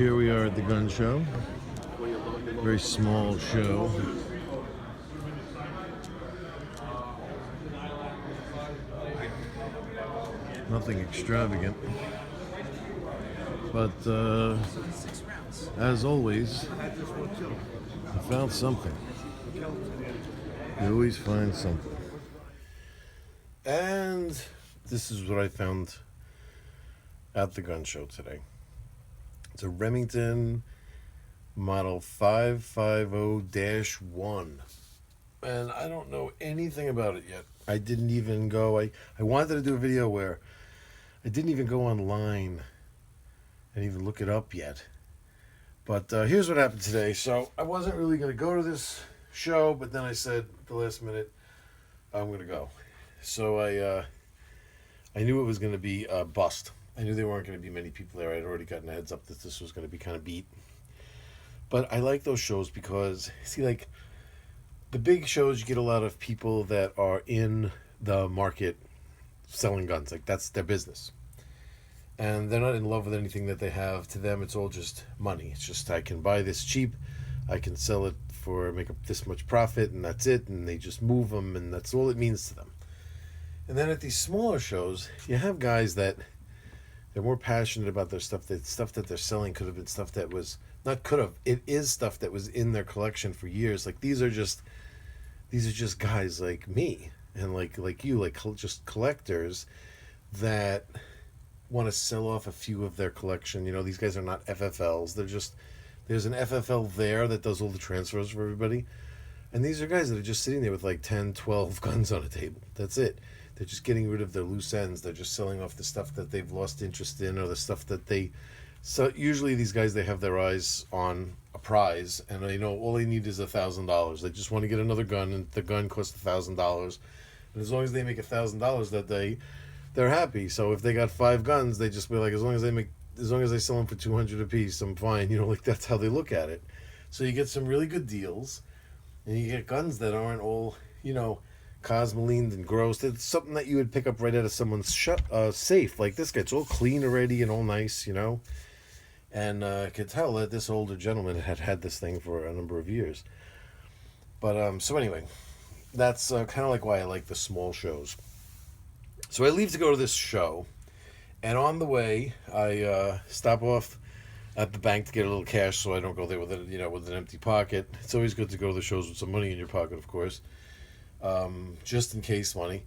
Here we are at the gun show. Very small show. Nothing extravagant. But as always, I found something. You always find something. And this is what I found at the gun show today. It's a Remington Model 550-1. And I don't know anything about it yet. I didn't even go, I wanted to do a video where I didn't even go online and even look it up yet. But here's what happened today. So I wasn't really going to go to this show, but then I said at the last minute, I'm going to go. So I knew it was going to be a bust. I knew there weren't going to be many people there. I'd already gotten a heads up that this was going to be kind of beat. But I like those shows because, see, like, the big shows, you get a lot of people that are in the market selling guns. Like, that's their business. And they're not in love with anything that they have. To them, it's all just money. It's just, I can buy this cheap. I can sell it for, make up this much profit, and that's it. And they just move them, and that's all it means to them. And then at these smaller shows, you have guys that they're more passionate about their stuff. That stuff that they're selling could have been stuff that was, not could have, it is stuff that was in their collection for years. Like, these are just guys like me and like you, like just collectors that want to sell off a few of their collection. You know, these guys are not FFLs. They're just, there's an FFL there that does all the transfers for everybody. And these are guys that are just sitting there with like 10, 12 guns on a table. That's it. They're just getting rid of their loose ends. They're just selling off the stuff that they've lost interest in, or the stuff that they... So usually these guys, they have their eyes on a prize, and they know all they need is $1,000. They just want to get another gun, and the gun costs $1,000. And as long as they make $1,000 that day, they're happy. So if they got 5 guns, they just be like, as long as they sell them for $200 a piece, I'm fine. You know, like, that's how they look at it. So you get some really good deals, and you get guns that aren't all, you know, cosmolined and gross. It's something that you would pick up right out of someone's safe. Like this guy, it's all clean already and all nice, you know. And I could tell that this older gentleman had this thing for a number of years. But so anyway, that's kind of like why I like the small shows. So I leave to go to this show, and on the way I stop off at the bank to get a little cash, so I don't go there with with an empty pocket. It's always good to go to the shows with some money in your pocket, of course. Just in case money.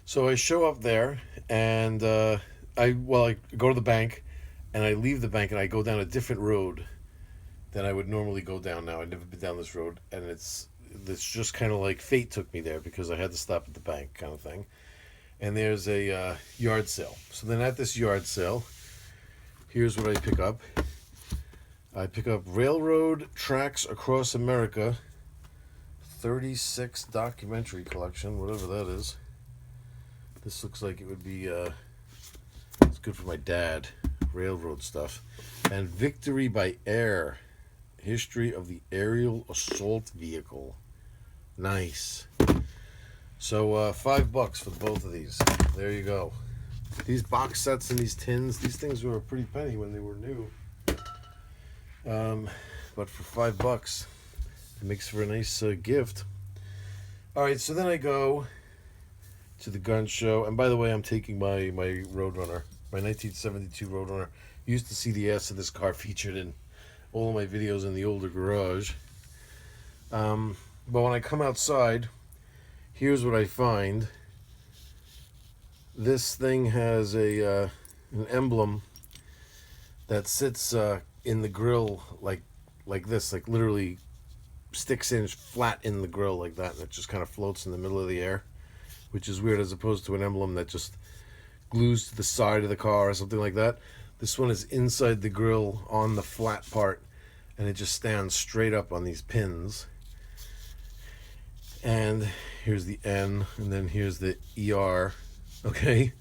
So I show up there, and I go to the bank, and I leave the bank, and I go down a different road than I would normally go down now. I've never been down this road, and it's just kind of like fate took me there because I had to stop at the bank kind of thing. And there's a yard sale. So then at this yard sale, here's what I pick up. I pick up Railroad Tracks Across America 36 documentary collection, whatever that is. This looks like it would be, it's good for my dad, railroad stuff. And Victory by Air, History of the Aerial Assault Vehicle. Nice. So $5 for both of these. There you go. These box sets and these tins, these things were a pretty penny when they were new. But for $5, it makes for a nice gift. All right, so then I go to the gun show. And by the way, I'm taking my Roadrunner, my 1972 Roadrunner. You used to see the ass of this car featured in all of my videos in the older garage. But when I come outside, here's what I find. This thing has an emblem that sits in the grill like this, like literally sticks in flat in the grill like that, and it just kind of floats in the middle of the air, which is weird, as opposed to an emblem that just glues to the side of the car or something like that. This one is inside the grill on the flat part, and it just stands straight up on these pins. And here's the N, and then here's the ER. Okay,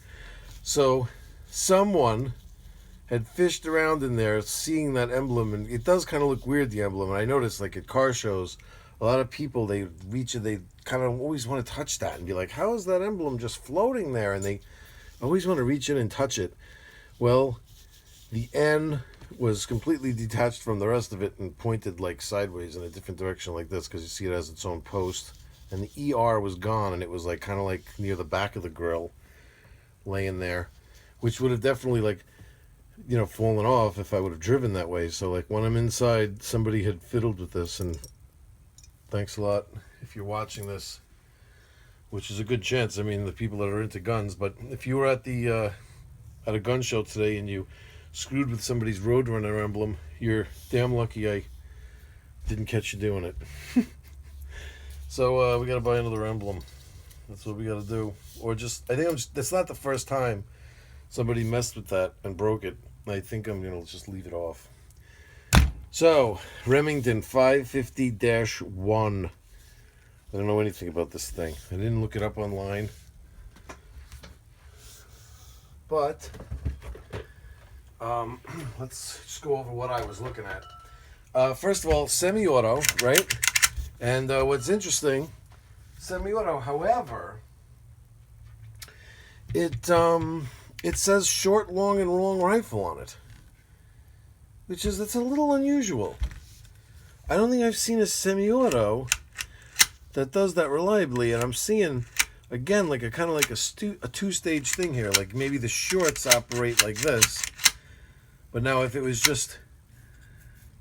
so someone had fished around in there seeing that emblem, and it does kind of look weird, the emblem. And I noticed, like, at car shows, a lot of people, they reach it, they kind of always want to touch that and be like, how is that emblem just floating there? And they always want to reach in and touch it. Well, the N was completely detached from the rest of it and pointed like sideways in a different direction like this, because you see it has its own post. And the ER was gone, and it was like kind of like near the back of the grill, laying there, which would have definitely like, you know, fallen off if I would have driven that way. So like when I'm inside, somebody had fiddled with this, and thanks a lot if you're watching this, which is a good chance. I mean, the people that are into guns, but if you were at a gun show today and you screwed with somebody's Roadrunner emblem, you're damn lucky I didn't catch you doing it. So we gotta buy another emblem. That's what we gotta do. Or just, I think that's not the first time somebody messed with that and broke it. I think I'm gonna just leave it off. So, Remington 550-1. I don't know anything about this thing. I didn't look it up online. But, let's just go over what I was looking at. First of all, semi-auto, right? And what's interesting, semi-auto, however, it says short, long, and long rifle on it, it's a little unusual. I don't think I've seen a semi-auto that does that reliably, and I'm seeing, again, like a kind of like a two-stage thing here. Like maybe the shorts operate like this, but now if it was just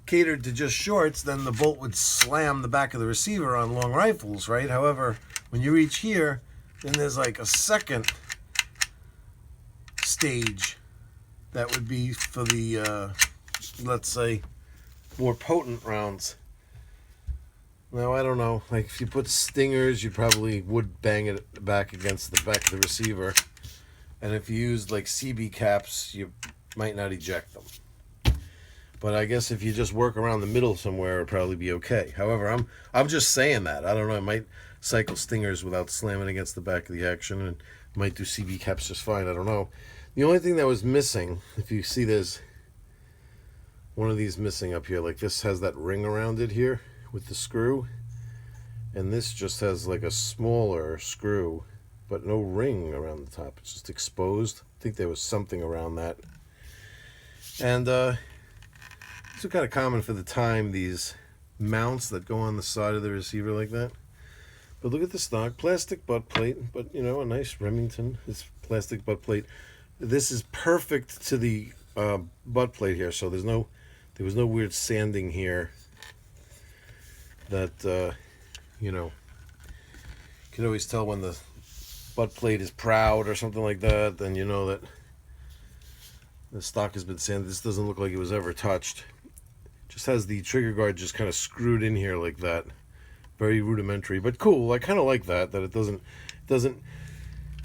catered to just shorts, then the bolt would slam the back of the receiver on long rifles, right? However, when you reach here, then there's like a second stage that would be for the, let's say, more potent rounds. Now, I don't know. Like, if you put stingers, you probably would bang it back against the back of the receiver. And if you used, like, CB caps, you might not eject them. But I guess if you just work around the middle somewhere, it'll probably be okay. However, I'm just saying that. I don't know. I might cycle stingers without slamming against the back of the action, and might do CB caps just fine. I don't know. The only thing that was missing, if you see there's one of these missing up here, like this has that ring around it here with the screw, and this just has like a smaller screw, but no ring around the top. It's just exposed. I think there was something around that. And it's kind of common for the time, these mounts that go on the side of the receiver like that. But look at the stock, plastic butt plate, but you know, a nice Remington. It's plastic butt plate. This is perfect to the butt plate here, so there was no weird sanding here that you know, you can always tell when the butt plate is proud or something like that. Then you know that the stock has been sanded. This doesn't look like it was ever touched. Just has the trigger guard just kind of screwed in here like that. Very rudimentary, but cool. I kind of like that it doesn't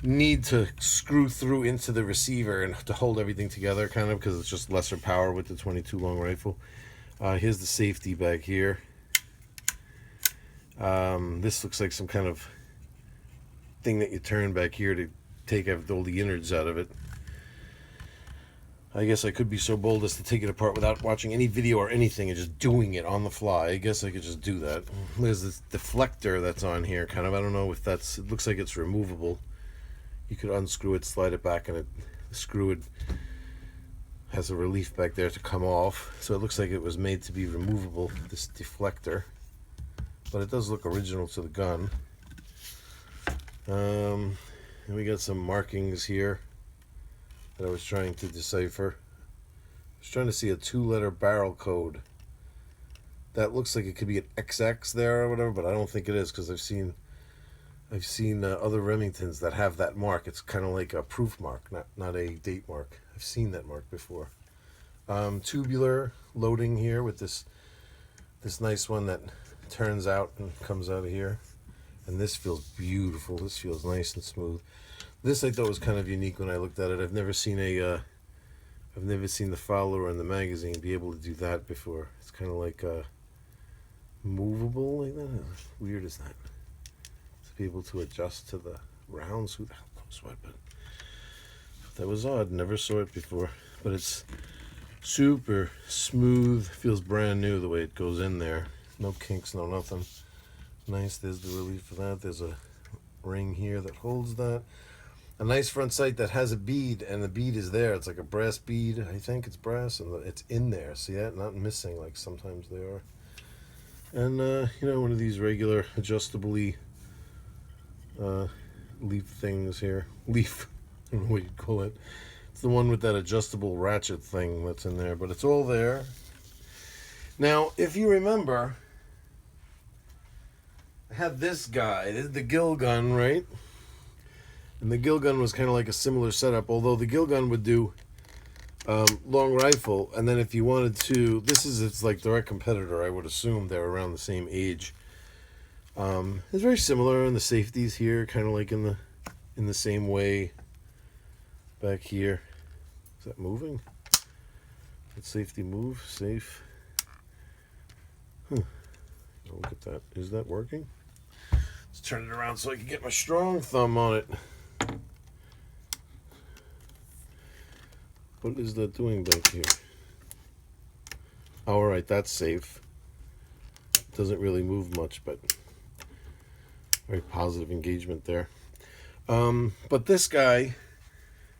need to screw through into the receiver and to hold everything together, kind of, because it's just lesser power with the 22 long rifle. Here's the safety bag here. This looks like some kind of thing that you turn back here to take all the innards out of it. I guess I could be so bold as to take it apart without watching any video or anything and just doing it on the fly. I guess I could just do that. There's this deflector that's on here, kind of. I don't know if that's, it looks like it's removable. You could unscrew it, slide it back, and the screw it has a relief back there to come off. So it looks like it was made to be removable, this deflector. But it does look original to the gun. And we got some markings here that I was trying to decipher. I was trying to see a 2-letter barrel code. That looks like it could be an XX there or whatever, but I don't think it is, because I've seen other Remingtons that have that mark. It's kind of like a proof mark, not a date mark. I've seen that mark before. Tubular loading here with this nice one that turns out and comes out of here. And this feels beautiful. This feels nice and smooth. This I thought was kind of unique when I looked at it. I've never seen the follower in the magazine be able to do that before. It's kind of like movable like that. How weird is that? To be able to adjust to the rounds. Who the hell knows what? But that was odd. Never saw it before. But it's super smooth. Feels brand new the way it goes in there. No kinks, no nothing. Nice. There's the relief for that. There's a ring here that holds that. a nice front sight that has a bead, and the bead is there. It's like a brass bead. I think it's brass, and it's in there. See that? Not missing like sometimes they are. And you know, one of these regular adjustably leaf things here. Leaf, I don't know what you'd call it. It's the one with that adjustable ratchet thing that's in there, but it's all there. Now, if you remember, I had this guy, the gill gun, right? And the gill gun was kind of like a similar setup, although the gill gun would do long rifle, and then if you wanted to, it's like direct competitor. I would assume they're around the same age. It's very similar, and the safeties here, kind of like in the same way. Back here, is that moving? Did safety move? Safe. Look at that. Is that working? Let's turn it around so I can get my strong thumb on it. What is that doing back here? Oh, all right, that's safe. Doesn't really move much, but very positive engagement there. But this guy,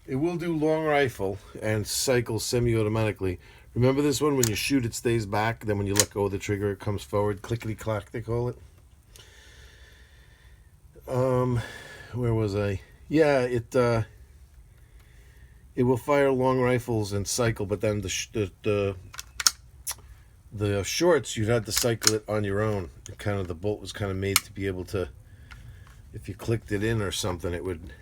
it will do long rifle and cycle semi-automatically. Remember this one? When you shoot, it stays back. Then when you let go of the trigger, it comes forward. Clickety-clack, they call it. Where was I? Yeah, it will fire long rifles and cycle, but then the shorts, you'd have to cycle it on your own. The bolt was kind of made to be able to, if you clicked it in or something, it would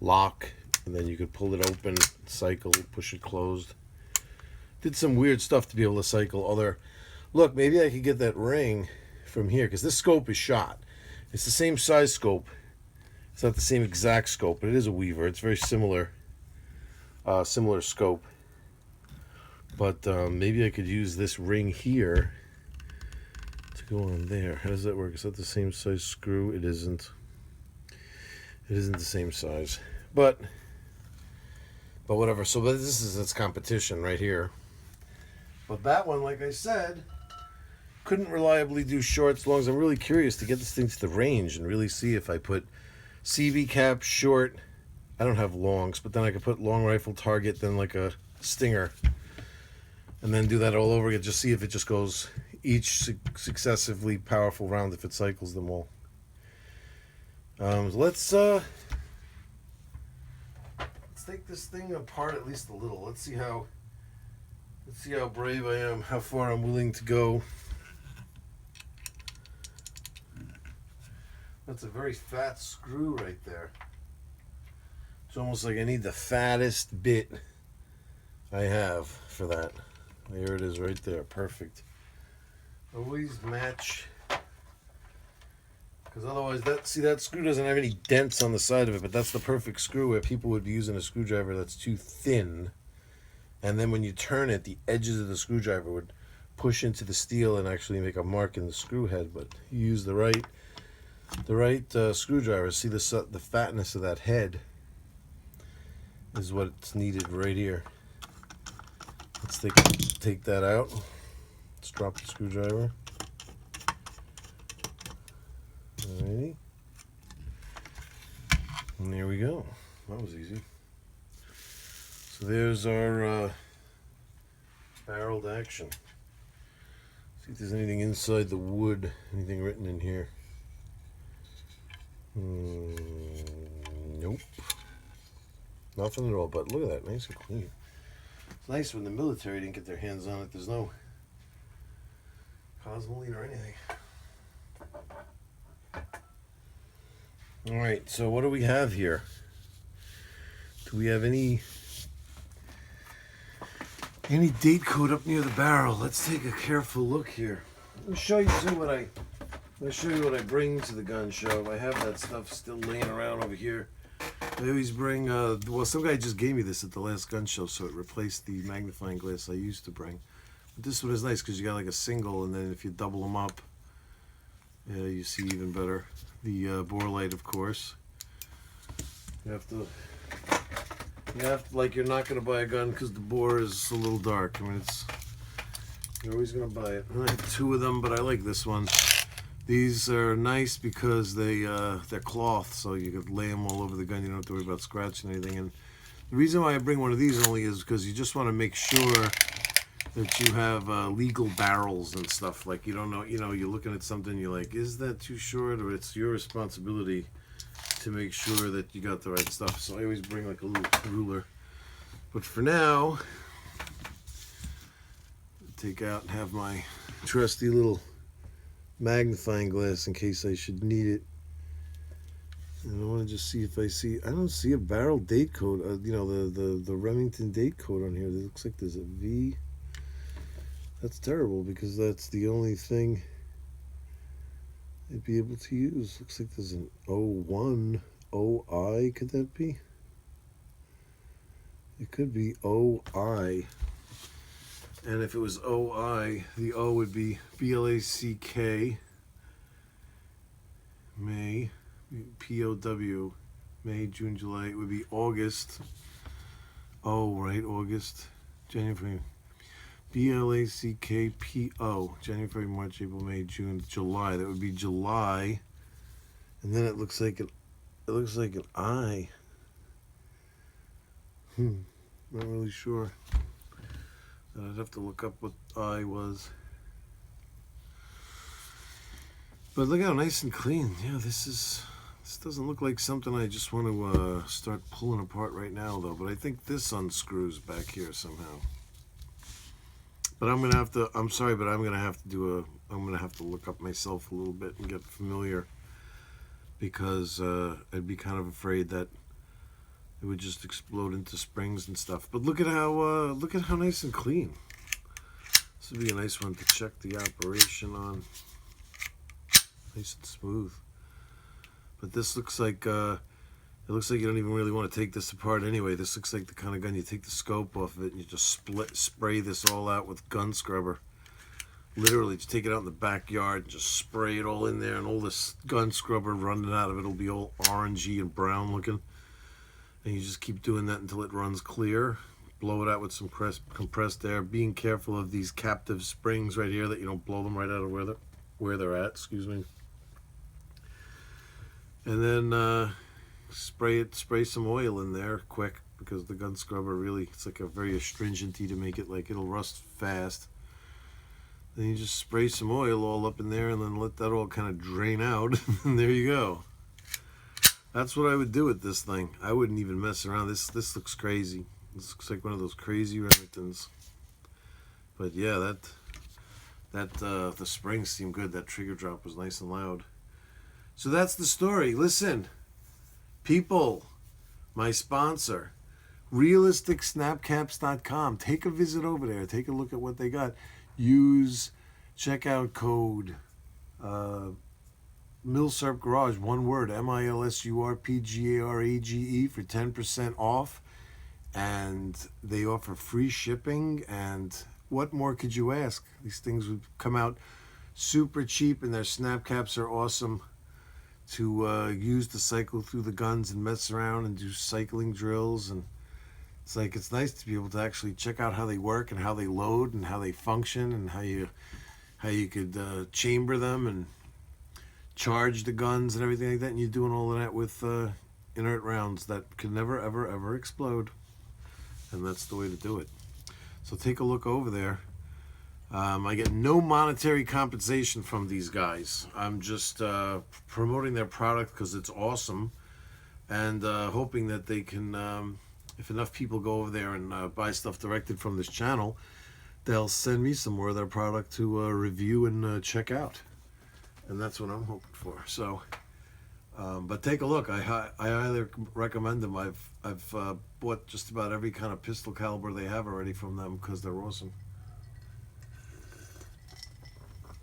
lock, and then you could pull it open, cycle, push it closed. Did some weird stuff to be able to cycle other. Look, maybe I could get that ring from here, because this scope is shot. It's the same size scope. It's not the same exact scope, but it is a Weaver. It's very similar, similar scope. But maybe I could use this ring here to go on there. How does that work? Is that the same size screw? It isn't. It isn't the same size. But whatever. So this is its competition right here. But that one, like I said, couldn't reliably do shorts, longs. I'm really curious to get this thing to the range and really see if I put CV cap, short. I don't have longs, but then I could put long rifle, target, then like a stinger, and then do that all over again. Just see if it just goes each successively powerful round, if it cycles them all. Let's take this thing apart at least a little. Let's see how brave I am, how far I'm willing to go. That's a very fat screw right there. It's almost like I need the fattest bit I have for that. There it is right there. Perfect. Always match. Because otherwise, that screw doesn't have any dents on the side of it, but that's the perfect screw where people would be using a screwdriver that's too thin. And then when you turn it, the edges of the screwdriver would push into the steel and actually make a mark in the screw head. But you use the right screwdriver. See the fatness of that head is what's needed right here. Let's take that out. Let's drop the screwdriver. Alrighty. And there we go. That was easy. So there's our barreled action. See if there's anything inside the wood, anything written in here. Nope. Nothing at all, but look at that, nice and clean. It's nice when the military didn't get their hands on it. There's no cosmoline or anything. Alright, so what do we have here? Do we have any date code up near the barrel? Let's take a careful look here. Let me show you what I bring to the gun show. I have that stuff still laying around over here. I always bring, well, some guy just gave me this at the last gun show, so it replaced the magnifying glass I used to bring. But this one is nice because you got like a single, and then if you double them up, you see even better. The bore light, of course. You have to, like, you're not going to buy a gun because the bore is a little dark. I mean, you're always going to buy it. I have two of them, but I like this one These are nice because they're cloth, so you could lay them all over the gun. You don't have to worry about scratching anything. And the reason why I bring one of these only is because you just want to make sure that you have legal barrels and stuff. Like, you don't know, you're looking at something, you're like, is that too short? Or it's your responsibility to make sure that you got the right stuff. So I always bring like a little ruler. But for now, take out and have my trusty little magnifying glass in case I should need it. And I want to just see if I don't see a barrel date code, the Remington date code on here. It looks like there's a V. That's terrible because that's the only thing I'd be able to use. Looks like there's an 01 OI. Could that be? It could be OI. And if it was OI, the O would be BLACK, May, POW, May, June, July. It would be August. Oh, right, August, January, BLACKPO, January, March, April, May, June, July. That would be July. And then it looks like an I. Not really sure. I'd have to look up what I was. But look how nice and clean. Yeah, this doesn't look like something I just want to start pulling apart right now, though. But I think this unscrews back here somehow. But I'm gonna have to. I'm sorry, but I'm gonna have to look up myself a little bit and get familiar, because I'd be kind of afraid that it would just explode into springs and stuff. But look at how nice and clean. This would be a nice one to check the operation on. Nice and smooth. But this looks like it looks like you don't even really want to take this apart anyway. This looks like the kind of gun you take the scope off of it and you just spray this all out with gun scrubber. Literally, just take it out in the backyard and just spray it all in there, and all this gun scrubber running out of it will be all orangey and brown looking. And you just keep doing that until it runs clear. Blow it out with some compressed air, being careful of these captive springs right here, that you don't blow them right out of where they're at. Excuse me. And then spray some oil in there quick, because the gun scrubber really, it's like a very astringenty to make it like it'll rust fast. Then you just spray some oil all up in there and then let that all kind of drain out, and there you go. That's what I would do with this thing. I wouldn't even mess around. This looks crazy. This looks like one of those crazy Remingtons. But yeah, the springs seem good. That trigger drop was nice and loud. So that's the story. Listen, people, my sponsor, realisticsnapcaps.com. Take a visit over there. Take a look at what they got. Use checkout code Milsurp Garage, one word, MILSURPGARAGE, for 10% off. And they offer free shipping. And what more could you ask? These things would come out super cheap, and their snap caps are awesome to use to cycle through the guns and mess around and do cycling drills. And it's nice to be able to actually check out how they work and how they load and how they function and how you could chamber them and charge the guns and everything like that. And you're doing all of that with inert rounds that could never, ever, ever explode. And that's the way to do it. So take a look over there. I get no monetary compensation from these guys. I'm just promoting their product because it's awesome, and hoping that they can, if enough people go over there and buy stuff directed from this channel, they'll send me some more of their product to review and check out. And that's what I'm hoping for. So, but take a look. I highly recommend them. I've bought just about every kind of pistol caliber they have already from them because they're awesome.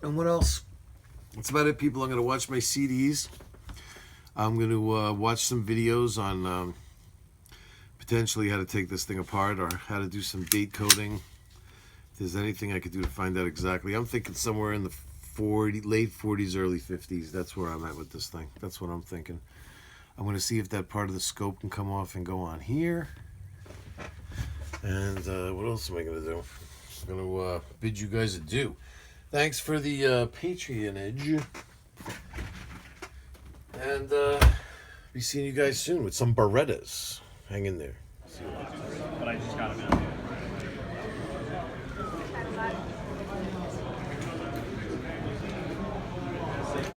And what else? That's about it, people. I'm going to watch my CDs. I'm going to watch some videos on potentially how to take this thing apart, or how to do some date coding. If there's anything I could do to find out exactly. I'm thinking somewhere in the late 40s, early 50s. That's where I'm at with this thing. That's what I'm thinking. I'm going to see if that part of the scope can come off and go on here. And what else am I going to do? I'm going to bid you guys adieu. Thanks for the patronage. And be seeing you guys soon with some Berettas. Hang in there. See you later. But I just got him in.